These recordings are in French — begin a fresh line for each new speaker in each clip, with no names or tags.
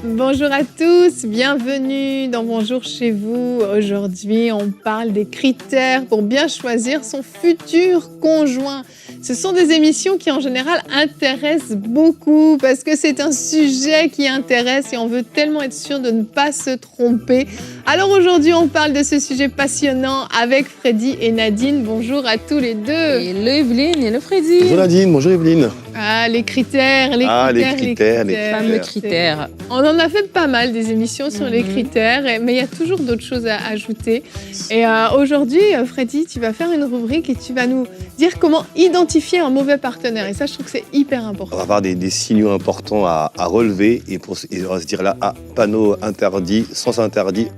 Bonjour à tous, bienvenue dans Bonjour chez vous. Aujourd'hui, on parle des critères pour bien choisir son futur conjoint. Ce sont des émissions qui, en général, intéressent beaucoup parce que c'est un sujet qui intéresse et on veut tellement être sûr de ne pas se tromper. Alors aujourd'hui, on parle de ce sujet passionnant avec Freddy et Nadine. Bonjour à tous les deux.
Hello Evelyne, hello Freddy.
Bonjour Nadine, bonjour Evelyne.
Ah, les critères, les
fameux critères.
On en a fait pas mal des émissions sur les critères, mais il y a toujours d'autres choses à ajouter. Et aujourd'hui, Freddy, tu vas faire une rubrique et tu vas nous dire comment identifier un mauvais partenaire. Et ça, je trouve que c'est hyper important.
On va avoir des signaux importants à relever et on va se dire là, panneau interdit, sens interdit,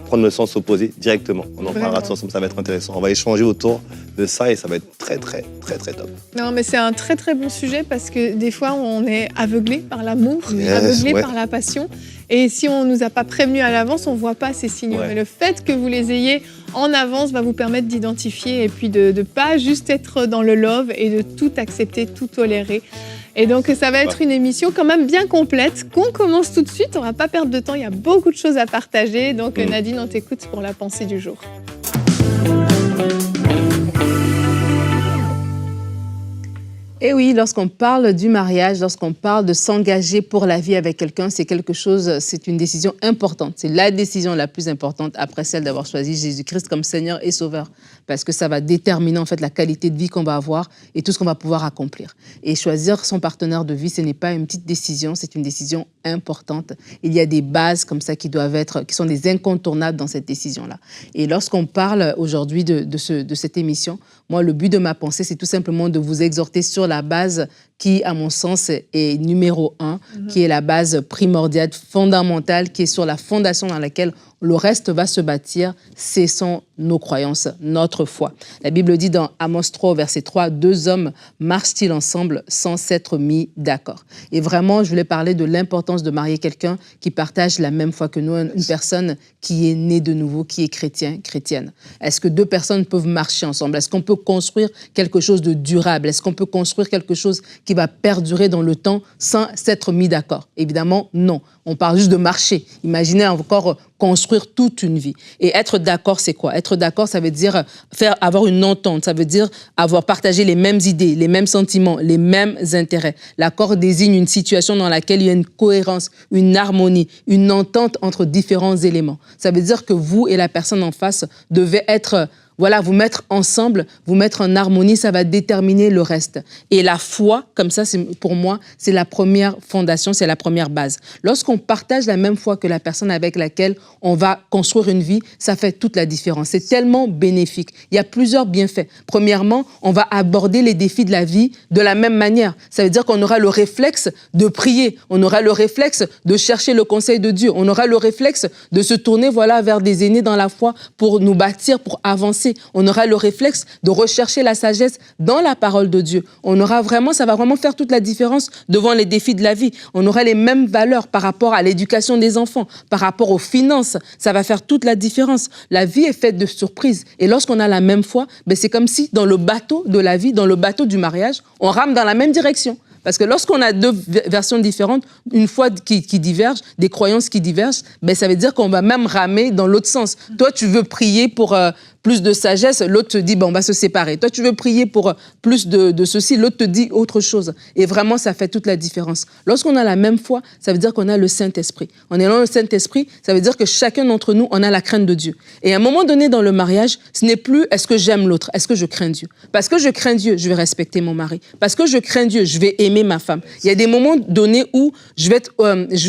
prendre le sens opposé directement. On en parlera de ça, ça va être intéressant. On va échanger autour de ça et ça va être très top.
Non, mais c'est un très bon sujet parce que des fois, on est aveuglé par l'amour, aveuglé par la passion. Et si on ne nous a pas prévenus à l'avance, on ne voit pas ces signaux. Mais le fait que vous les ayez en avance va vous permettre d'identifier et puis de ne pas juste être dans le love et de tout accepter, tout tolérer. Et donc, ça va être une émission quand même bien complète qu'on commence tout de suite. On ne va pas perdre de temps, il y a beaucoup de choses à partager. Donc, Nadine, on t'écoute pour la pensée du jour.
Et oui, lorsqu'on parle du mariage, lorsqu'on parle de s'engager pour la vie avec quelqu'un, c'est une décision importante. C'est la décision la plus importante après celle d'avoir choisi Jésus-Christ comme Seigneur et Sauveur. Parce que ça va déterminer en fait la qualité de vie qu'on va avoir et tout ce qu'on va pouvoir accomplir. Et choisir son partenaire de vie, ce n'est pas une petite décision, c'est une décision importante. Il y a des bases comme ça qui sont des incontournables dans cette décision-là. Et lorsqu'on parle aujourd'hui de cette émission, moi, le but de ma pensée, c'est tout simplement de vous exhorter sur la base qui, à mon sens, est numéro 1, qui est la base primordiale, fondamentale, qui est sur la fondation dans laquelle le reste va se bâtir, ce sont nos croyances, notre foi. La Bible dit dans Amos 3, verset 3, « Deux hommes marchent-ils ensemble sans s'être mis d'accord ?» Et vraiment, je voulais parler de l'importance de marier quelqu'un qui partage la même foi que nous, une personne qui est née de nouveau, qui est chrétien, chrétienne. Est-ce que deux personnes peuvent marcher ensemble? Est-ce qu'on peut construire quelque chose de durable? Est-ce qu'on peut construire quelque chose qui va perdurer dans le temps sans s'être mis d'accord? Évidemment, non. On parle juste de marcher. Imaginez encore construire toute une vie. Et être d'accord, c'est quoi? Être d'accord, ça veut dire avoir une entente. Ça veut dire avoir partagé les mêmes idées, les mêmes sentiments, les mêmes intérêts. L'accord désigne une situation dans laquelle il y a une cohérence, une harmonie, une entente entre différents éléments. Ça veut dire que vous et la personne en face devez être... vous mettre ensemble, vous mettre en harmonie, ça va déterminer le reste. Et la foi, comme ça, pour moi, c'est la première fondation, c'est la première base. Lorsqu'on partage la même foi que la personne avec laquelle on va construire une vie, ça fait toute la différence. C'est tellement bénéfique. Il y a plusieurs bienfaits. Premièrement, on va aborder les défis de la vie de la même manière. Ça veut dire qu'on aura le réflexe de prier, on aura le réflexe de chercher le conseil de Dieu, on aura le réflexe de se tourner vers des aînés dans la foi pour nous bâtir, pour avancer. On aura le réflexe de rechercher la sagesse dans la parole de Dieu. Ça va vraiment faire toute la différence devant les défis de la vie. On aura les mêmes valeurs par rapport à l'éducation des enfants, par rapport aux finances. Ça va faire toute la différence. La vie est faite de surprises. Et lorsqu'on a la même foi, c'est comme si dans le bateau de la vie, dans le bateau du mariage, on rame dans la même direction. Parce que lorsqu'on a deux versions différentes, une foi qui diverge, des croyances qui divergent, ça veut dire qu'on va même ramer dans l'autre sens. Toi, tu veux prier pour plus de sagesse, l'autre te dit, on va se séparer. Toi, tu veux prier pour plus de ceci, l'autre te dit autre chose. Et vraiment, ça fait toute la différence. Lorsqu'on a la même foi, ça veut dire qu'on a le Saint-Esprit. En ayant le Saint-Esprit, ça veut dire que chacun d'entre nous, on a la crainte de Dieu. Et à un moment donné dans le mariage, ce n'est plus est-ce que j'aime l'autre, est-ce que je crains Dieu. Parce que je crains Dieu, je vais respecter mon mari. Parce que je crains Dieu, je vais aimer ma femme. Il y a des moments donnés où je vais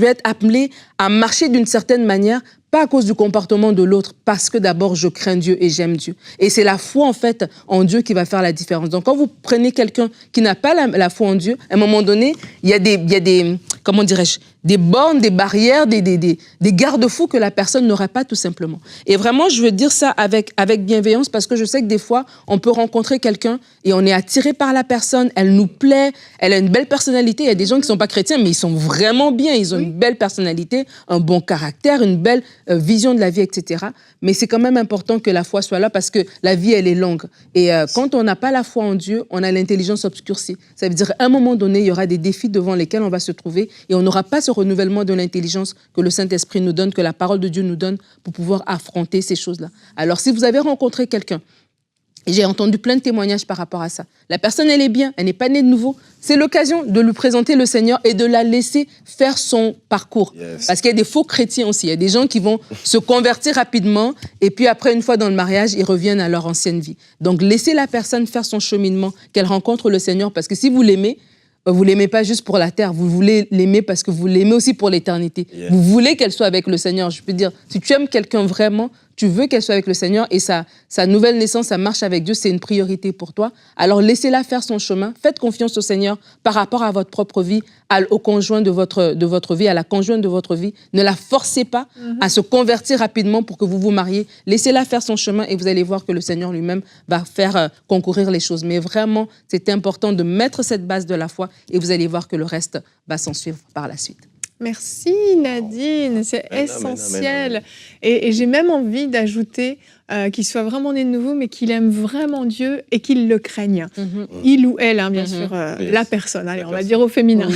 être appelée à marcher d'une certaine manière, pas à cause du comportement de l'autre, parce que d'abord, je crains Dieu et j'aime Dieu. Et c'est la foi, en fait, en Dieu qui va faire la différence. Donc, quand vous prenez quelqu'un qui n'a pas la foi en Dieu, à un moment donné, il y a des comment dirais-je, bornes, des barrières, des garde-fous que la personne n'aurait pas tout simplement. Et vraiment, je veux dire ça avec bienveillance parce que je sais que des fois, on peut rencontrer quelqu'un et on est attiré par la personne, elle nous plaît, elle a une belle personnalité. Il y a des gens qui ne sont pas chrétiens, mais ils sont vraiment bien, ils ont une belle personnalité, un bon caractère, une belle vision de la vie, etc. Mais c'est quand même important que la foi soit là parce que la vie, elle est longue. Et quand on n'a pas la foi en Dieu, on a l'intelligence obscurcie. Ça veut dire qu'à un moment donné, il y aura des défis devant lesquels on va se trouver et on n'aura pas ce renouvellement de l'intelligence que le Saint-Esprit nous donne, que la parole de Dieu nous donne pour pouvoir affronter ces choses-là. Alors, si vous avez rencontré quelqu'un, et j'ai entendu plein de témoignages par rapport à ça, la personne, elle est bien, elle n'est pas née de nouveau, c'est l'occasion de lui présenter le Seigneur et de la laisser faire son parcours. Parce qu'il y a des faux chrétiens aussi, il y a des gens qui vont se convertir rapidement et puis après, une fois dans le mariage, ils reviennent à leur ancienne vie. Donc, laissez la personne faire son cheminement, qu'elle rencontre le Seigneur, parce que si vous l'aimez, vous ne l'aimez pas juste pour la terre, vous voulez l'aimer parce que vous l'aimez aussi pour l'éternité. Vous voulez qu'elle soit avec le Seigneur. Je peux dire, si tu aimes quelqu'un vraiment, tu veux qu'elle soit avec le Seigneur et sa nouvelle naissance, sa marche avec Dieu, c'est une priorité pour toi. Alors laissez-la faire son chemin, faites confiance au Seigneur par rapport à votre propre vie, au conjoint de votre vie, à la conjointe de votre vie. Ne la forcez pas à se convertir rapidement pour que vous vous mariez. Laissez-la faire son chemin et vous allez voir que le Seigneur lui-même va faire concourir les choses. Mais vraiment, c'est important de mettre cette base de la foi et vous allez voir que le reste va s'en suivre par la suite.
Merci Nadine, c'est essentiel. Et j'ai même envie d'ajouter qu'il soit vraiment né de nouveau, mais qu'il aime vraiment Dieu et qu'il le craigne. Il ou elle, bien sûr, la personne, allez, on va dire au féminin.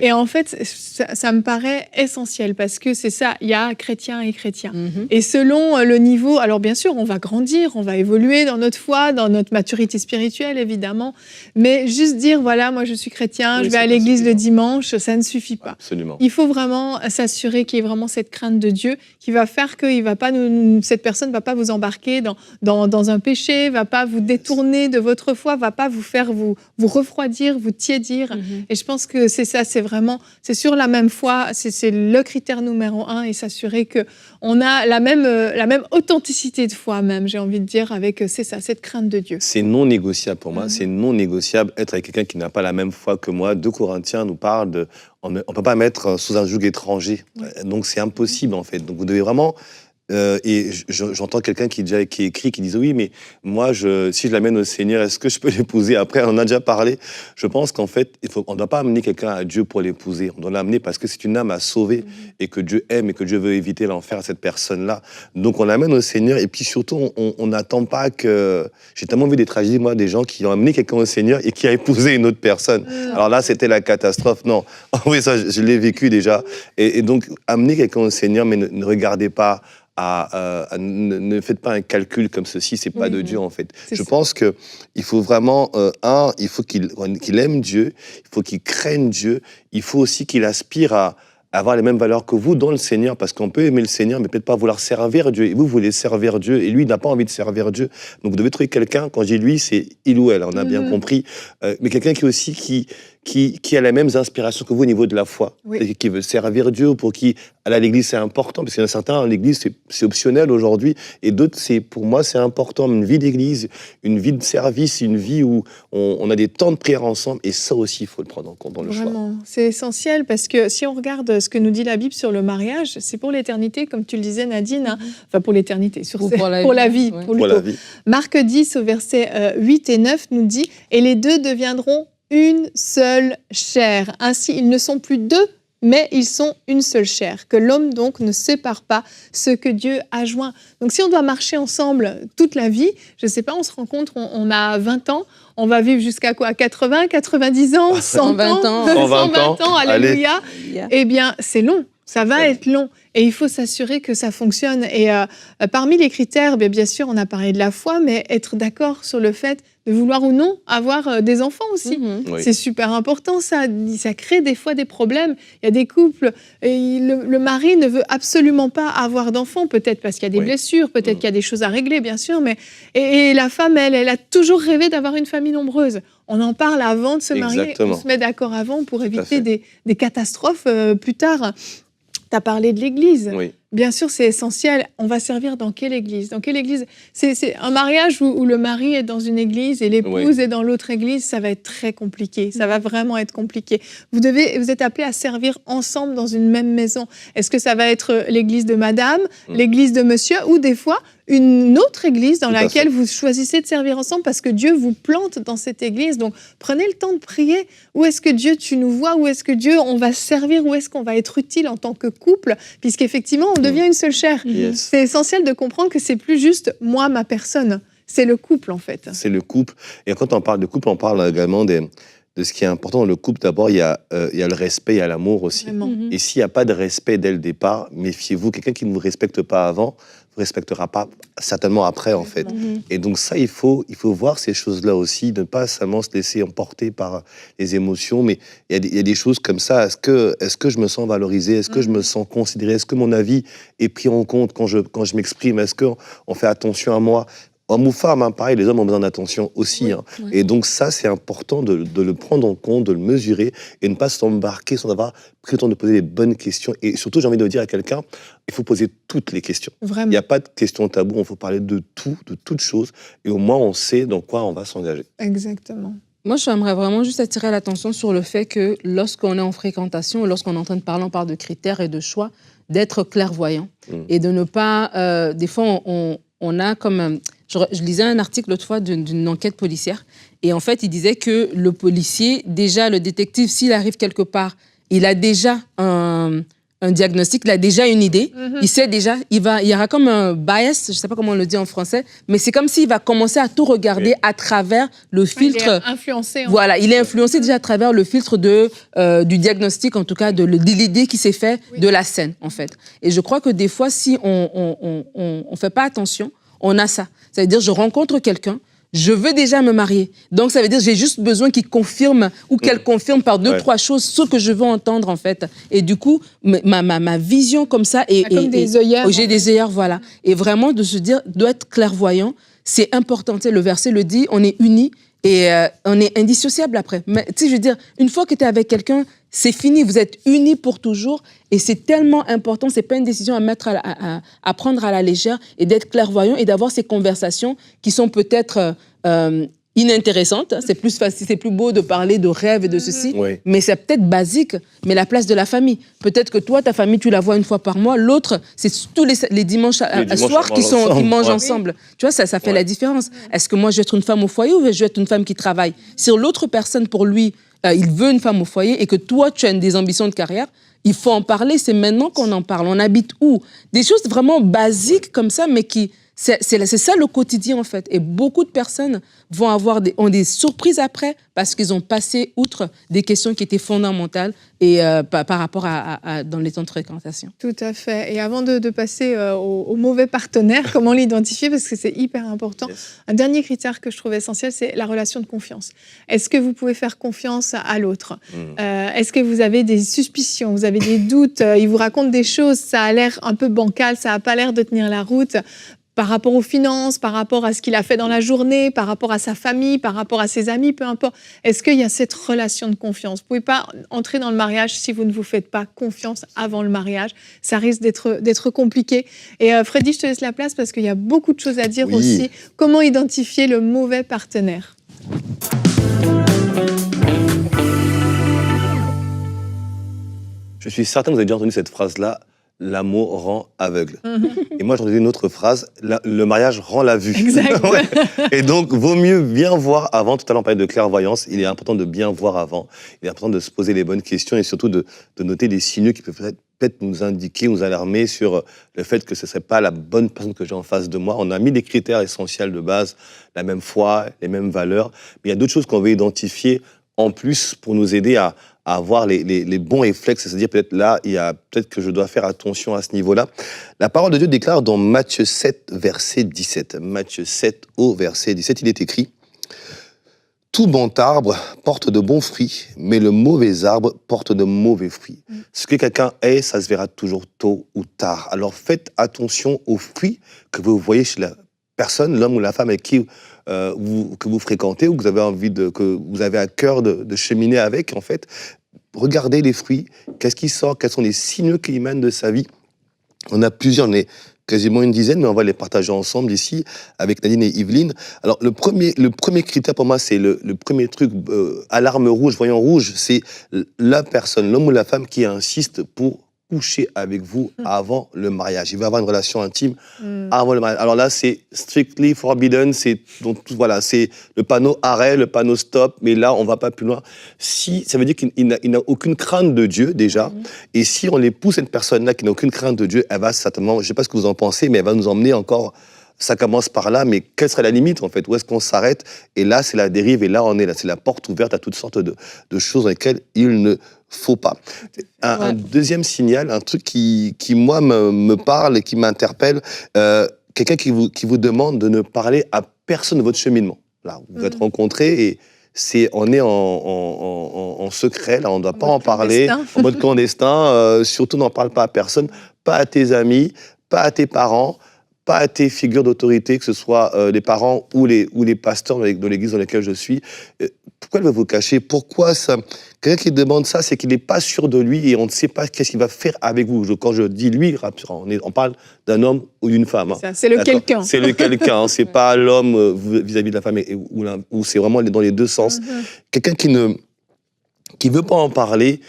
Et en fait, ça me paraît essentiel parce que c'est ça, il y a chrétien et chrétien. Et selon le niveau, alors bien sûr, on va grandir, on va évoluer dans notre foi, dans notre maturité spirituelle, évidemment, mais juste dire, voilà, moi je suis chrétien, je vais à l'église le dimanche, ça ne suffit pas.
Absolument.
Il faut vraiment s'assurer qu'il y ait vraiment cette crainte de Dieu qui va faire que cette personne ne va pas vous embarquer dans un péché, va pas vous détourner de votre foi, va pas vous faire vous refroidir, vous tiédir. Et je pense que c'est ça, c'est sur la même foi, c'est le critère numéro 1 et s'assurer que on a la même authenticité de foi même, j'ai envie de dire, avec cette crainte de Dieu.
C'est non négociable pour moi, c'est non négociable être avec quelqu'un qui n'a pas la même foi que moi. 2 Corinthiens nous parle de on ne peut pas mettre sous un joug étranger. Donc c'est impossible en fait. Donc vous devez vraiment et j'entends quelqu'un qui écrit, qui dit oui, mais moi, si je l'amène au Seigneur, est-ce que je peux l'épouser après? On en a déjà parlé. Je pense qu'en fait, on ne doit pas amener quelqu'un à Dieu pour l'épouser. On doit l'amener parce que c'est une âme à sauver et que Dieu aime et que Dieu veut éviter l'enfer à cette personne-là. Donc on l'amène au Seigneur et puis surtout, on n'attend pas que... J'ai tellement vu des tragédies, moi, des gens qui ont amené quelqu'un au Seigneur et qui a épousé une autre personne. Alors là, c'était la catastrophe. Non, oui, ça, je l'ai vécu déjà. Et donc, amener quelqu'un au Seigneur, mais ne regardez pas ne faites pas un calcul comme ceci, c'est pas de Dieu en fait. Je pense que il faut vraiment il faut qu'il aime Dieu, il faut qu'il craigne Dieu, il faut aussi qu'il aspire à avoir les mêmes valeurs que vous dans le Seigneur, parce qu'on peut aimer le Seigneur, mais peut-être pas vouloir servir Dieu. Et vous voulez servir Dieu, et lui n'a pas envie de servir Dieu. Donc vous devez trouver quelqu'un, quand je dis lui, c'est il ou elle, on a bien compris, mais quelqu'un qui a les mêmes inspirations que vous au niveau de la foi, et qui veut servir Dieu, pour qui aller à l'église c'est important, parce qu'il y en a certains, l'église c'est optionnel aujourd'hui, et d'autres, pour moi c'est important, une vie d'église, une vie de service, une vie où on a des temps de prière ensemble, et ça aussi il faut le prendre en compte dans le choix. Vraiment,
c'est essentiel, parce que si on regarde ce que nous dit la Bible sur le mariage, c'est pour l'éternité, comme tu le disais Nadine, enfin pour l'éternité, pour la vie. Marc 10 au verset 8 et 9 nous dit « Et les deux deviendront une seule chair. Ainsi, ils ne sont plus deux, mais ils sont une seule chair. Que l'homme, donc, ne sépare pas ce que Dieu a joint. » Donc, si on doit marcher ensemble toute la vie, je ne sais pas, on se rencontre, on a 20 ans, on va vivre jusqu'à quoi? 80, 90 ans, 100 ans, 120 ans, alléluia. Eh bien, c'est long. Ça va être long et il faut s'assurer que ça fonctionne. Et parmi les critères, bien sûr, on a parlé de la foi, mais être d'accord sur le fait de vouloir ou non avoir des enfants aussi. C'est super important, ça crée des fois des problèmes. Il y a des couples, et le mari ne veut absolument pas avoir d'enfants, peut-être parce qu'il y a des blessures, peut-être qu'il y a des choses à régler, bien sûr, mais et la femme, elle a toujours rêvé d'avoir une famille nombreuse. On en parle avant de se marier, on se met d'accord avant pour éviter des catastrophes plus tard. Tu as parlé de l'Église. Bien sûr, c'est essentiel. On va servir dans quelle église? Dans quelle église? C'est un mariage où le mari est dans une église et l'épouse est dans l'autre église, ça va être très compliqué. Ça va vraiment être compliqué. Vous êtes appelés à servir ensemble dans une même maison. Est-ce que ça va être l'église de madame, l'église de monsieur, ou des fois une autre église dans laquelle vous choisissez de servir ensemble parce que Dieu vous plante dans cette église. Donc, prenez le temps de prier. Où est-ce que Dieu, tu nous vois? Où est-ce que Dieu, on va servir? Où est-ce qu'on va être utile en tant que couple? Puisqu'effectivement, on devient une seule chair.
Yes.
C'est essentiel de comprendre que c'est plus juste moi, ma personne. C'est le couple, en fait.
C'est le couple. Et quand on parle de couple, on parle également de ce qui est important dans le couple. D'abord, il y a le respect, il y a l'amour aussi. Et s'il n'y a pas de respect dès le départ, méfiez-vous. Quelqu'un qui ne vous respecte pas avant ne vous respectera pas certainement après, en fait. Et donc ça, il faut voir ces choses-là aussi, ne pas seulement se laisser emporter par les émotions, mais il y a des choses comme ça. Est-ce que je me sens valorisé? Est-ce que je me sens considéré? Est-ce que mon avis est pris en compte quand je m'exprime? Est-ce qu'on fait attention à moi? Hommes ou femmes, hein, pareil, les hommes ont besoin d'attention aussi. Et donc ça, c'est important de le prendre en compte, de le mesurer et ne pas s'embarquer sans avoir pris le temps de poser les bonnes questions. Et surtout, j'ai envie de dire à quelqu'un, il faut poser toutes les questions.
Vraiment.
Il n'y a pas de questions taboues, il faut parler de tout, de toutes choses. Et au moins, on sait dans quoi on va s'engager.
Exactement.
Moi, j'aimerais vraiment juste attirer l'attention sur le fait que lorsqu'on est en fréquentation, lorsqu'on est en train de parler, on parle de critères et de choix, d'être clairvoyant et de ne pas... des fois, on a comme... Je lisais un article l'autre fois d'une enquête policière et en fait, il disait que le policier, déjà, le détective, s'il arrive quelque part, il a déjà un diagnostic, il a déjà une idée, il sait déjà, il y aura comme un bias, je ne sais pas comment on le dit en français, mais c'est comme s'il va commencer à tout regarder à travers le filtre.
Il est influencé.
Voilà, il est influencé déjà à travers le filtre du diagnostic, en tout cas de l'idée qui s'est faite de la scène, en fait. Et je crois que des fois, si on fait pas attention, on a ça. Ça veut dire, je rencontre quelqu'un, je veux déjà me marier. Donc, ça veut dire, j'ai juste besoin qu'il confirme ou qu'elle confirme par deux, trois choses ce que je veux entendre, en fait. Et du coup, ma vision comme ça...
Comme des œillères.
J'ai des œillères, voilà. Et vraiment, de se dire, doit être clairvoyant, c'est important. Tu sais, le verset le dit, on est unis et on est indissociable après. Mais tu sais, je veux dire, une fois que tu es avec quelqu'un, c'est fini, vous êtes unis pour toujours et c'est tellement important, c'est pas une décision à mettre à prendre à la légère et d'être clairvoyant et d'avoir ces conversations qui sont peut-être inintéressantes. C'est plus facile, c'est plus beau de parler de rêves et de ceci, mais c'est peut-être basique, mais la place de la famille. Peut-être que toi, ta famille, tu la vois une fois par mois, l'autre, c'est tous les dimanches soirs qui mangent ensemble. Tu vois, ça fait la différence. Est-ce que moi, je vais être une femme au foyer ou je vais être une femme qui travaille? Si l'autre personne, pour lui, il veut une femme au foyer et que toi, tu as des ambitions de carrière, il faut en parler. C'est maintenant qu'on en parle. On habite où? Des choses vraiment basiques comme ça, mais qui... C'est ça le quotidien, en fait. Et beaucoup de personnes ont des surprises après parce qu'ils ont passé outre des questions qui étaient fondamentales et par rapport dans les temps de fréquentation.
Tout à fait. Et avant de passer au mauvais partenaire, comment l'identifier? Parce que c'est hyper important. Un dernier critère que je trouve essentiel, c'est la relation de confiance. Est-ce que vous pouvez faire confiance à l'autre? Est-ce que vous avez des suspicions? Vous avez des doutes? Il vous raconte des choses, ça a l'air un peu bancal, ça n'a pas l'air de tenir la route. Par rapport aux finances, par rapport à ce qu'il a fait dans la journée, par rapport à sa famille, par rapport à ses amis, peu importe. Est-ce qu'il y a cette relation de confiance? Vous ne pouvez pas entrer dans le mariage si vous ne vous faites pas confiance avant le mariage. Ça risque d'être compliqué. Et Freddy, je te laisse la place parce qu'il y a beaucoup de choses à dire aussi. Comment identifier le mauvais partenaire?
Je suis certain que vous avez déjà entendu cette phrase-là. L'amour rend aveugle. Et moi, j'ai entendu une autre phrase, le mariage rend la vue.
Exact.
Et donc, vaut mieux bien voir avant. Tout à l'heure, on parlait de clairvoyance. Il est important de bien voir avant. Il est important de se poser les bonnes questions et surtout de noter des signaux qui peuvent peut-être nous indiquer, nous alarmer sur le fait que ce ne serait pas la bonne personne que j'ai en face de moi. On a mis des critères essentiels de base, la même foi, les mêmes valeurs. Mais il y a d'autres choses qu'on veut identifier en plus pour nous aider à avoir les bons réflexes, c'est-à-dire peut-être que je dois faire attention à ce niveau-là. La parole de Dieu déclare dans Matthieu 7, verset 17. Matthieu 7, au verset 17, il est écrit « Tout bon arbre porte de bons fruits, mais le mauvais arbre porte de mauvais fruits. Ce que quelqu'un est, ça se verra toujours tôt ou tard. Alors faites attention aux fruits que vous voyez chez la personne, l'homme ou la femme avec qui que vous fréquentez ou que vous avez à cœur de cheminer avec, en fait. Regardez les fruits, qu'est-ce qui sort, quels sont les signaux qui émanent de sa vie. On a plusieurs, on est quasiment une dizaine, mais on va les partager ensemble ici avec Nadine et Yveline. Alors, le premier critère pour moi, c'est le premier truc, alarme rouge, voyant rouge, c'est la personne, l'homme ou la femme qui insiste pour coucher avec vous avant le mariage. Il va avoir une relation intime avant le mariage. Alors là, c'est strictly forbidden, donc voilà, c'est le panneau arrêt, le panneau stop, mais là, on va pas plus loin. Si, ça veut dire qu'il n'a aucune crainte de Dieu, déjà, et si on les pousse, cette personne-là qui n'a aucune crainte de Dieu, elle va certainement, je sais pas ce que vous en pensez, mais elle va nous emmener encore. Ça commence par là, mais quelle serait la limite, en fait? Où est-ce qu'on s'arrête? Et là, c'est la dérive, et là, on est là. C'est la porte ouverte à toutes sortes de choses dans lesquelles il ne faut pas. Un deuxième signal, un truc qui moi, me parle et qui m'interpelle, quelqu'un qui vous demande de ne parler à personne de votre cheminement. Là, vous vous êtes rencontrés et on est en secret, là, on ne doit pas en parler, en mode clandestin, surtout n'en parle pas à personne, pas à tes amis, pas à tes parents, pas à tes figures d'autorité, que ce soit les parents ou les pasteurs dans l'église dans laquelle je suis. Pourquoi elle veut vous cacher? Pourquoi ça? Quelqu'un qui demande ça, c'est qu'il n'est pas sûr de lui et on ne sait pas qu'est-ce qu'il va faire avec vous. Quand je dis lui, on parle d'un homme ou d'une femme.
C'est le quelqu'un.
C'est le quelqu'un, c'est pas l'homme vis-à-vis de la femme, ou c'est vraiment dans les deux sens. Quelqu'un qui veut pas en parler,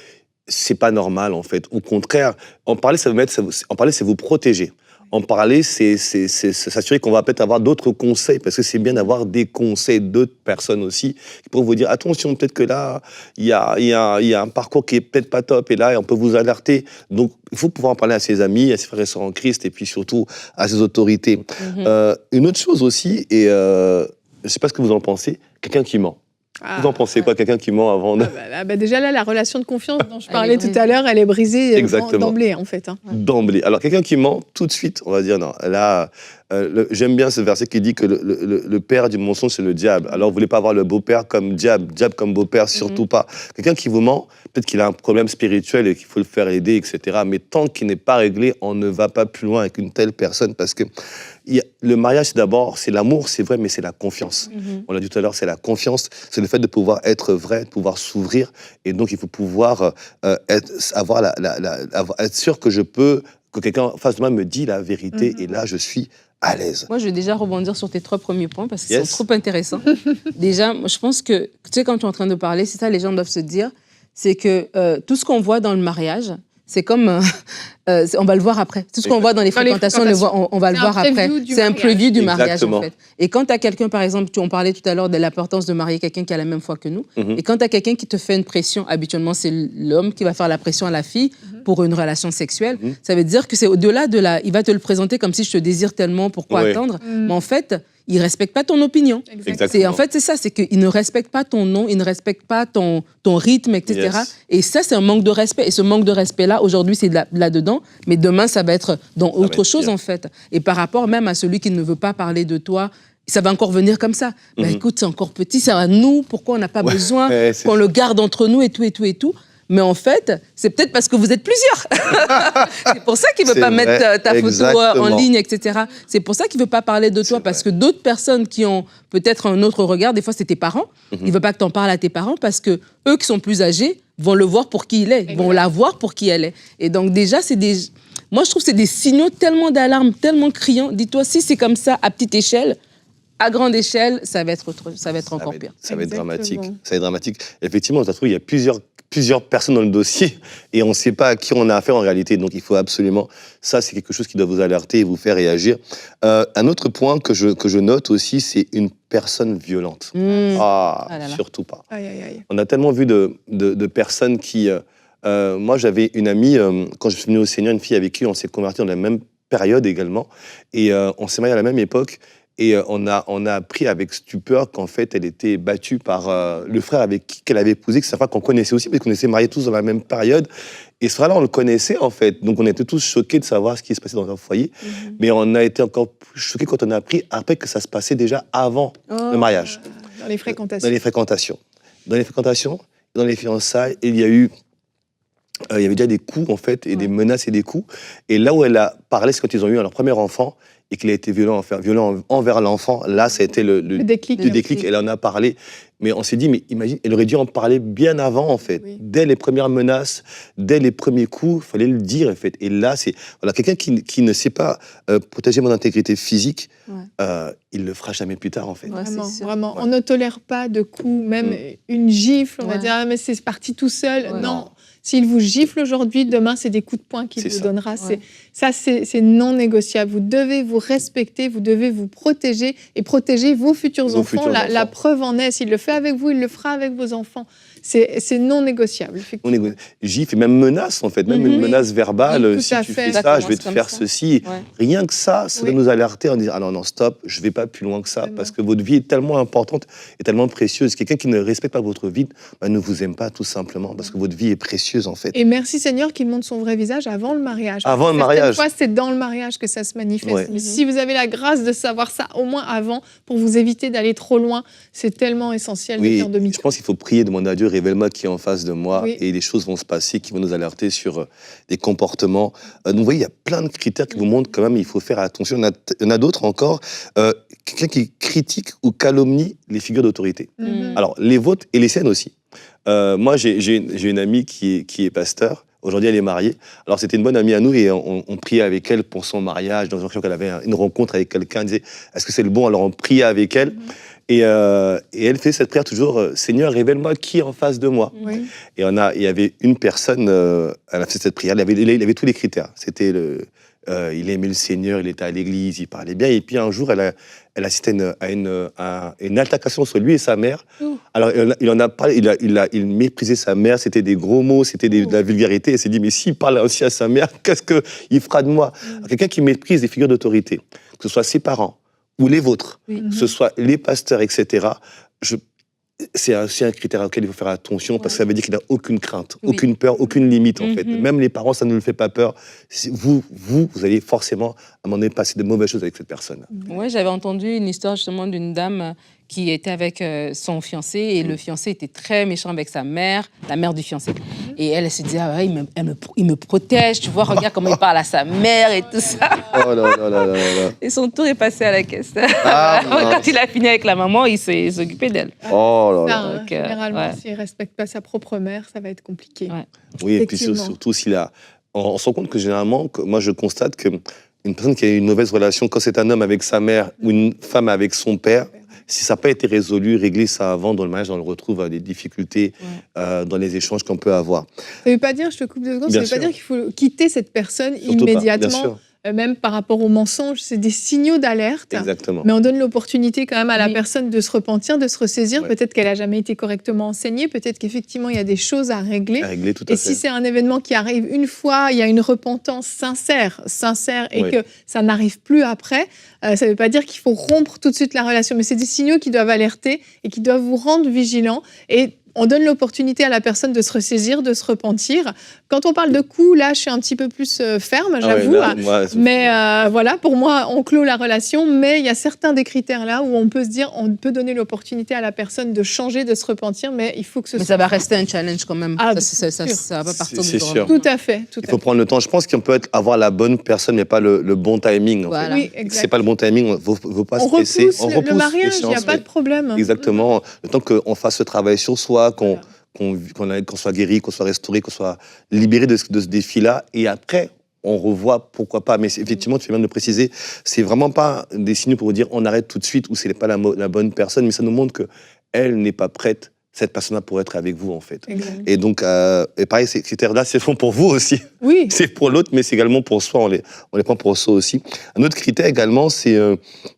c'est pas normal en fait. Au contraire, en parler, c'est vous protéger. En parler, c'est s'assurer qu'on va peut-être avoir d'autres conseils, parce que c'est bien d'avoir des conseils d'autres personnes aussi, qui pourront vous dire, attention, peut-être que là, il y a un parcours qui est peut-être pas top, et là, on peut vous alerter. Donc, il faut pouvoir en parler à ses amis, à ses frères et sœurs en Christ, et puis surtout à ses autorités. Une autre chose aussi, et je ne sais pas ce que vous en pensez, quelqu'un qui ment. Vous en pensez quoi, quelqu'un qui ment avant de...
Déjà là, la relation de confiance dont je parlais tout à l'heure, elle est brisée d'emblée, en fait.
D'emblée. Alors, quelqu'un qui ment, tout de suite, on va dire, non, là, j'aime bien ce verset qui dit que le père du mensonge, c'est le diable. Alors, vous voulez pas avoir le beau-père comme diable comme beau-père, surtout pas. Quelqu'un qui vous ment, peut-être qu'il a un problème spirituel et qu'il faut le faire aider, etc. Mais tant qu'il n'est pas réglé, on ne va pas plus loin avec une telle personne, parce que le mariage, c'est l'amour, c'est vrai, mais c'est la confiance. On l'a dit tout à l'heure, c'est la confiance, c'est le fait de pouvoir être vrai, de pouvoir s'ouvrir, et donc il faut pouvoir être sûr que quelqu'un en face de moi me dit la vérité, et là je suis à l'aise.
Moi, je vais déjà rebondir sur tes 3 premiers points parce qu'ils sont trop intéressants. Déjà, je pense que, tu sais, quand tu es en train de parler, c'est ça, les gens doivent se dire, c'est que tout ce qu'on voit dans le mariage, c'est comme... on va le voir après. Tout ce qu'on voit dans les fréquentations, on va le voir après. C'est un preview du mariage, en fait. Et quand tu as quelqu'un, par exemple, on parlait tout à l'heure de l'importance de marier quelqu'un qui a la même foi que nous. Et quand tu as quelqu'un qui te fait une pression, habituellement, c'est l'homme qui va faire la pression à la fille pour une relation sexuelle. Ça veut dire que c'est au-delà de la... Il va te le présenter comme si je te désire tellement, pourquoi attendre? Mais en fait... il ne respecte pas ton opinion. En fait, c'est ça, c'est qu'il ne respecte pas ton nom, il ne respecte pas ton rythme, etc. Et ça, c'est un manque de respect. Et ce manque de respect-là, aujourd'hui, c'est là-dedans, mais demain, ça va être dans autre chose, en fait. Et par rapport même à celui qui ne veut pas parler de toi, ça va encore venir comme ça. Écoute, c'est encore petit, c'est à nous, pourquoi on n'a pas besoin qu'on le garde entre nous et tout, et tout, et tout. Mais en fait, c'est peut-être parce que vous êtes plusieurs. C'est pour ça qu'il ne veut pas mettre ta photo en ligne, etc. C'est pour ça qu'il ne veut pas parler de toi, parce que d'autres personnes qui ont peut-être un autre regard, des fois c'est tes parents, il ne veut pas que tu en parles à tes parents, parce que eux qui sont plus âgés vont le voir pour qui il est, vont la voir pour qui elle est. Et donc déjà, moi je trouve que c'est des signaux tellement d'alarme, tellement criants. Dis-toi, si c'est comme ça à petite échelle, à grande échelle, ça va être encore pire.
Ça va être dramatique. Ça va être dramatique. Effectivement, il y a plusieurs personnes dans le dossier et on ne sait pas à qui on a affaire en réalité. Donc, il faut absolument... Ça, c'est quelque chose qui doit vous alerter et vous faire réagir. Un autre point que je note aussi, c'est une personne violente. Surtout pas. On a tellement vu de personnes qui... moi, j'avais une amie, quand je suis venu au Seigneur, une fille avec qui on s'est convertis dans la même période également. Et on s'est mariés à la même époque. Et on a appris avec stupeur qu'en fait, elle était battue par le frère qu'elle avait épousé, que c'est un frère qu'on connaissait aussi, parce qu'on était mariés tous dans la même période. Et ce frère-là, on le connaissait, en fait. Donc, on était tous choqués de savoir ce qui se passait dans leur foyer. Mais on a été encore plus choqués quand on a appris après que ça se passait déjà avant le mariage.
Dans les fréquentations.
Dans les fréquentations, dans les fiançailles, il y a eu il y avait déjà des coups, en fait, et des menaces et des coups. Et là où elle a parlé, c'est quand ils ont eu leur premier enfant, et qu'il a été violent envers l'enfant. Là, ça a été le déclic. Elle en a parlé. Mais on s'est dit, mais imagine, elle aurait dû en parler bien avant, en fait. Oui. Dès les premières menaces, dès les premiers coups, il fallait le dire, en fait. Et là, c'est quelqu'un qui ne sait pas protéger mon intégrité physique, il le fera jamais plus tard, en fait.
Vraiment. On ne tolère pas de coups, même une gifle, on va dire, ah, mais c'est parti tout seul. Non. S'il vous gifle aujourd'hui, demain, c'est des coups de poing qu'il vous donnera. C'est non négociable. Vous devez vous respecter, vous devez vous protéger et protéger vos futurs enfants. La preuve en est, s'il le fait avec vous, il le fera avec vos enfants. C'est non négociable.
Gifle et même menace, en fait. Même une menace verbale. Si tu fais ça, je vais te faire ceci. Rien que ça doit nous alerter en disant, ah non, stop, je ne vais pas plus loin que ça. Parce que votre vie est tellement importante et tellement précieuse. Quelqu'un qui ne respecte pas votre vie ne vous aime pas, tout simplement. Parce que votre vie est précieuse, en fait.
Et merci Seigneur qu'il montre son vrai visage avant le mariage.
Avant le mariage.
Fois, c'est dans le mariage que ça se manifeste. Mais si vous avez la grâce de savoir ça au moins avant, pour vous éviter d'aller trop loin, c'est tellement essentiel de faire demi-tour.
Je pense qu'il faut prier, demander à Dieu, révèle-moi qui est en face de moi, et des choses vont se passer qui vont nous alerter sur des comportements. Donc vous voyez, il y a plein de critères qui vous montrent quand même, il faut faire attention. Il y en a d'autres encore. Quelqu'un qui critique ou calomnie les figures d'autorité. Alors, les vôtres et les siennes aussi. Moi, j'ai une amie qui est pasteur. Aujourd'hui, elle est mariée. Alors, c'était une bonne amie à nous et on priait avec elle pour son mariage. Dans une occasion qu'elle avait une rencontre avec quelqu'un, elle disait, est-ce que c'est le bon? Alors, on priait avec elle. Et elle fait cette prière toujours, Seigneur, révèle-moi qui est en face de moi. Et il y avait une personne, elle a fait cette prière, il avait tous les critères. C'était il aimait le Seigneur, il était à l'église, il parlait bien. Et puis un jour, elle assistait à une altercation entre lui et sa mère. Alors, il en a parlé, il méprisait sa mère, c'était des gros mots, c'était de la vulgarité. Elle s'est dit, mais s'il parle aussi à sa mère, qu'est-ce qu'il fera de moi? Quelqu'un qui méprise les figures d'autorité, que ce soit ses parents, ou les vôtres, que ce soit les pasteurs, etc., c'est aussi un critère auquel il faut faire attention, parce que ça veut dire qu'il n'a aucune crainte, aucune peur, aucune limite, en fait. Même les parents, ça ne le fait pas peur. Vous allez forcément, à un moment donné, passer de mauvaises choses avec cette personne.
Oui, j'avais entendu une histoire justement d'une dame qui était avec son fiancé, et le fiancé était très méchant avec sa mère, la mère du fiancé. Et elle se disait, ah ouais, il me protège, tu vois, regarde comment il parle à sa mère et tout ça.
Oh là là là là là.
Et son tour est passé à la caisse. Quand il a fini avec la maman, il s'est occupé d'elle.
Oh là là.
Donc, généralement, s'il ne respecte pas sa propre mère, ça va être compliqué.
Oui, et puis surtout s'il a... On se rend compte que généralement, moi je constate qu'une personne qui a une mauvaise relation, quand c'est un homme avec sa mère ou une femme avec son père, si ça n'a pas été résolu, réglé ça avant, dans le mariage, on le retrouve à des difficultés dans les échanges qu'on peut avoir.
Ça ne veut pas dire, je te coupe 2 secondes, ça ne veut pas dire qu'il faut quitter cette personne immédiatement. Même par rapport aux mensonges, c'est des signaux d'alerte.
Exactement.
Mais on donne l'opportunité quand même à la personne de se repentir, de se ressaisir. Peut-être qu'elle n'a jamais été correctement enseignée. Peut-être qu'effectivement, il y a des choses à régler.
Tout à fait.
Et si c'est un événement qui arrive une fois, il y a une repentance sincère, et que ça n'arrive plus après, ça ne veut pas dire qu'il faut rompre tout de suite la relation. Mais c'est des signaux qui doivent alerter et qui doivent vous rendre vigilants. Et on donne l'opportunité à la personne de se ressaisir, de se repentir. Quand on parle de coups, là, je suis un petit peu plus ferme, j'avoue. Mais voilà, pour moi, on clôt la relation. Mais il y a certains des critères là où on peut se dire, on peut donner l'opportunité à la personne de changer, de se repentir, mais il faut que
ça va rester un challenge quand même. Ça va partir du
sûr.
Tout à fait.
Il faut prendre le temps. Je pense qu'on peut avoir la bonne personne, mais pas le bon timing. En fait.
Oui,
c'est pas le bon timing, il ne faut pas se presser.
On repousse le mariage, il n'y a pas de problème.
Exactement. Le temps qu'on fasse ce travail sur soi, qu'on soit guéri, qu'on soit restauré, qu'on soit libéré de ce défi-là. Et après, on revoit, pourquoi pas. Mais effectivement, tu fais bien de le préciser, c'est vraiment pas des signaux pour vous dire on arrête tout de suite ou c'est pas la bonne personne, mais ça nous montre qu'elle n'est pas prête, cette personne-là, pour être avec vous, en fait.
Exactement.
Et donc, et pareil, ces critères-là, c'est bon pour vous aussi.
Oui.
C'est pour l'autre, mais c'est également pour soi. On les prend pour soi aussi. Un autre critère également, c'est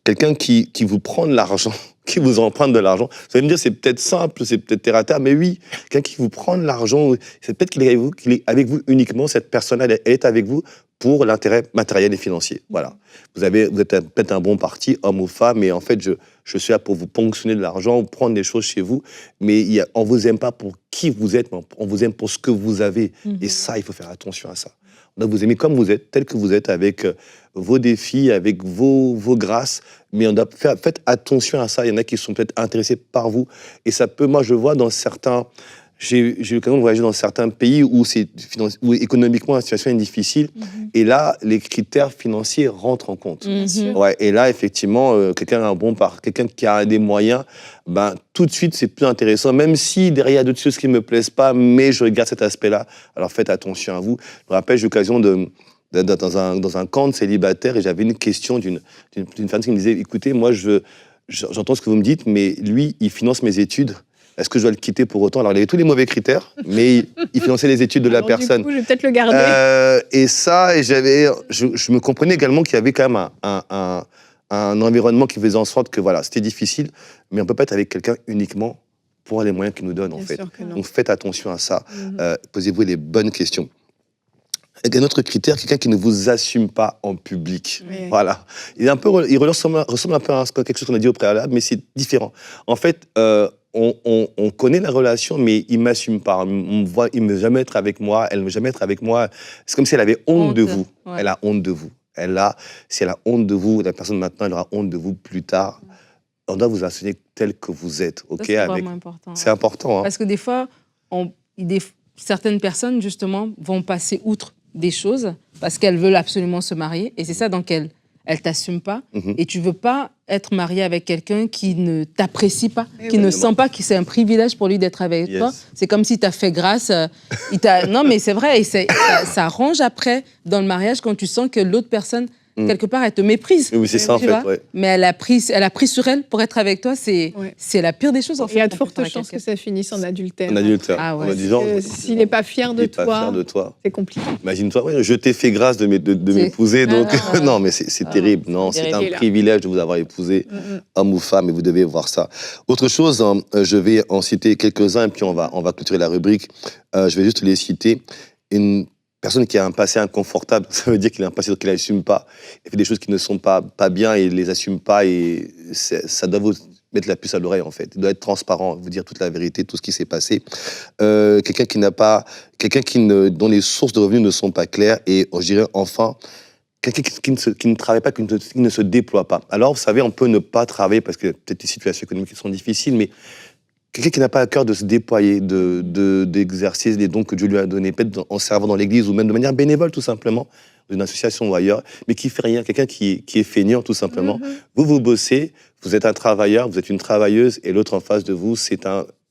quelqu'un qui vous prend de l'argent, qui vous emprunte de l'argent. Vous allez me dire, c'est peut-être simple, c'est peut-être terre à terre, mais oui, quelqu'un qui vous prend de l'argent, c'est peut-être qu'il est avec vous uniquement, cette personne-là, elle est avec vous pour l'intérêt matériel et financier. Voilà. Vous êtes peut-être un bon parti, homme ou femme, mais en fait, je suis là pour vous ponctionner de l'argent, ou prendre des choses chez vous, mais on ne vous aime pas pour qui vous êtes, on vous aime pour ce que vous avez. Et ça, il faut faire attention à ça. On doit vous aimer comme vous êtes, tel que vous êtes, avec vos défis, avec vos grâces, mais on doit faites attention à ça. Il y en a qui sont peut-être intéressés par vous, et ça peut, moi je vois dans certains j'ai eu l'occasion de voyager dans certains pays où économiquement la situation est difficile. Et là, les critères financiers rentrent en compte. Ouais, et là, effectivement, quelqu'un qui a des moyens, ben, tout de suite, c'est plus intéressant. Même si derrière, il y a d'autres choses qui ne me plaisent pas, mais je regarde cet aspect-là. Alors faites attention à vous. Je me rappelle, j'ai eu l'occasion dans un camp de célibataires et j'avais une question d'une femme qui me disait « Écoutez, moi, j'entends ce que vous me dites, mais lui, il finance mes études. Est-ce que je dois le quitter pour autant » Alors, il avait tous les mauvais critères, mais il finançait les études de la personne.
Du coup, je vais peut-être le garder.
Et ça, je me comprenais également qu'il y avait quand même un environnement qui faisait en sorte que voilà, c'était difficile, mais on ne peut pas être avec quelqu'un uniquement pour les moyens qu'il nous donne, en fait. Donc, faites attention à ça. Posez-vous les bonnes questions. Et un autre critère, quelqu'un qui ne vous assume pas en public. Oui. Voilà. Il ressemble un peu à quelque chose qu'on a dit au préalable, mais c'est différent. En fait, on connaît la relation, mais il ne m'assume pas. Il ne veut jamais être avec moi, elle ne veut jamais être avec moi. C'est comme si elle avait honte de vous. Ouais. Elle a honte de vous. Si elle a honte de vous, la personne maintenant, elle aura honte de vous plus tard. On doit vous assumer tel que vous êtes. Okay,
c'est vraiment important.
C'est important. Hein.
Parce que des fois, certaines personnes, justement, vont passer outre des choses parce qu'elles veulent absolument se marier. Et c'est ça, donc elle t'assume pas. Et tu veux pas être marié avec quelqu'un qui ne t'apprécie pas, qui ne sent pas que c'est un privilège pour lui d'être avec toi. C'est comme si tu as fait grâce. Non, mais c'est vrai. Et ça arrange après, dans le mariage, quand tu sens que l'autre personne, quelque part, elle te méprise.
Oui, c'est ça, en fait. Ouais.
Mais elle a pris sur elle pour être avec toi. C'est la pire des choses, en fait.
Il y a de fortes chances que ça finisse en adultère.
En adultère.
Ah ouais.
En disant,
s'il n'est pas fier de toi, c'est compliqué.
Imagine-toi, je t'ai fait grâce de m'épouser, donc non, mais c'est terrible. Non, c'est un privilège de vous avoir épousé, homme ou femme, et vous devez voir ça. Autre chose, je vais en citer quelques-uns, et puis on va clôturer la rubrique. Je vais juste les citer. Une personne qui a un passé inconfortable, ça veut dire qu'il a un passé qu'il n'assume pas. Il fait des choses qui ne sont pas bien et il ne les assume pas. Et ça doit vous mettre la puce à l'oreille, en fait. Il doit être transparent, vous dire toute la vérité, tout ce qui s'est passé. Quelqu'un dont les sources de revenus ne sont pas claires. Et je dirais, enfin, quelqu'un qui ne travaille pas, qui ne se déploie pas. Alors, vous savez, on peut ne pas travailler parce que peut-être des situations économiques qui sont difficiles, mais quelqu'un qui n'a pas à cœur de se déployer, d'exercer les dons que Dieu lui a donnés, peut-être en servant dans l'église ou même de manière bénévole, tout simplement, d'une association ou ailleurs, mais qui fait rien, quelqu'un qui est feignant, tout simplement. Vous bossez, vous êtes un travailleur, vous êtes une travailleuse, et l'autre en face de vous, c'est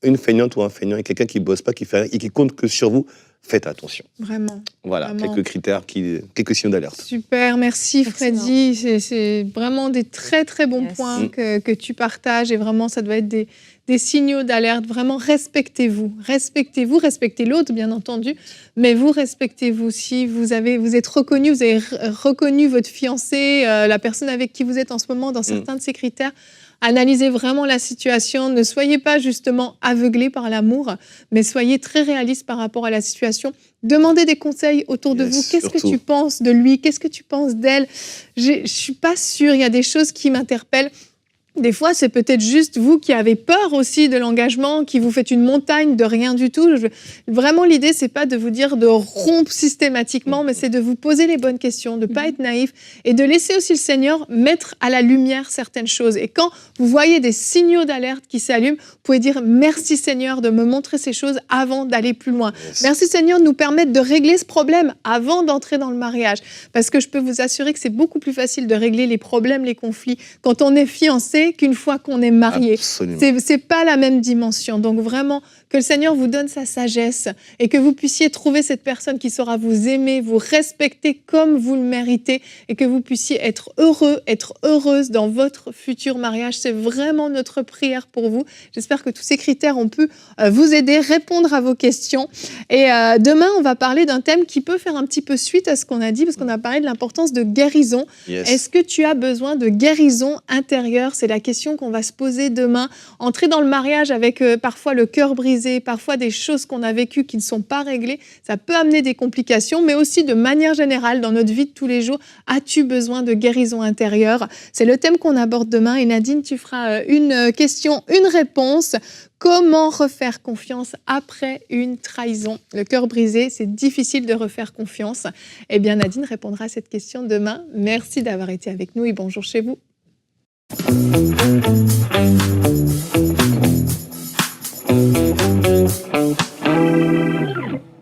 une feignante ou un feignant, et quelqu'un qui bosse pas, qui fait rien, et qui compte que sur vous. Faites attention.
Vraiment.
Voilà,
vraiment.
Quelques critères, quelques signaux d'alerte.
Super, merci Freddy. C'est vraiment des très très bons points que tu partages, et vraiment ça doit être des signaux d'alerte. Vraiment, respectez-vous. Respectez-vous, respectez l'autre, bien entendu, mais vous respectez-vous aussi. Vous êtes reconnu, vous avez reconnu votre fiancé, la personne avec qui vous êtes en ce moment dans certains de ces critères. Analysez vraiment la situation. Ne soyez pas justement aveuglés par l'amour, mais soyez très réalistes par rapport à la situation. Demandez des conseils autour de vous. Qu'est-ce que tu penses de lui? Qu'est-ce que tu penses d'elle? Je ne suis pas sûre. Il y a des choses qui m'interpellent. Des fois, c'est peut-être juste vous qui avez peur aussi de l'engagement, qui vous faites une montagne de rien du tout. Vraiment, l'idée, c'est pas de vous dire de rompre systématiquement, mais c'est de vous poser les bonnes questions, de pas être naïf et de laisser aussi le Seigneur mettre à la lumière certaines choses. Et quand vous voyez des signaux d'alerte qui s'allument, vous pouvez dire « Merci Seigneur de me montrer ces choses avant d'aller plus loin. Merci Seigneur de nous permettre de régler ce problème avant d'entrer dans le mariage. » Parce que je peux vous assurer que c'est beaucoup plus facile de régler les problèmes, les conflits quand on est fiancé qu'une fois qu'on est marié. C'est pas la même dimension. Donc vraiment, que le Seigneur vous donne sa sagesse et que vous puissiez trouver cette personne qui saura vous aimer, vous respecter comme vous le méritez et que vous puissiez être heureux, être heureuse dans votre futur mariage. C'est vraiment notre prière pour vous. J'espère que tous ces critères ont pu vous aider, répondre à vos questions. Et demain, on va parler d'un thème qui peut faire un petit peu suite à ce qu'on a dit, parce qu'on a parlé de l'importance de guérison. Est-ce que tu as besoin de guérison intérieure? C'est la question qu'on va se poser demain. Entrer dans le mariage avec parfois le cœur brisé, parfois des choses qu'on a vécues qui ne sont pas réglées, ça peut amener des complications, mais aussi de manière générale, dans notre vie de tous les jours, as-tu besoin de guérison intérieure? C'est le thème qu'on aborde demain. Et Nadine, tu feras une question, une réponse. Comment refaire confiance après une trahison? Le cœur brisé, c'est difficile de refaire confiance. Eh bien, Nadine répondra à cette question demain. Merci d'avoir été avec nous et bonjour chez vous. Thank you.
Absolument.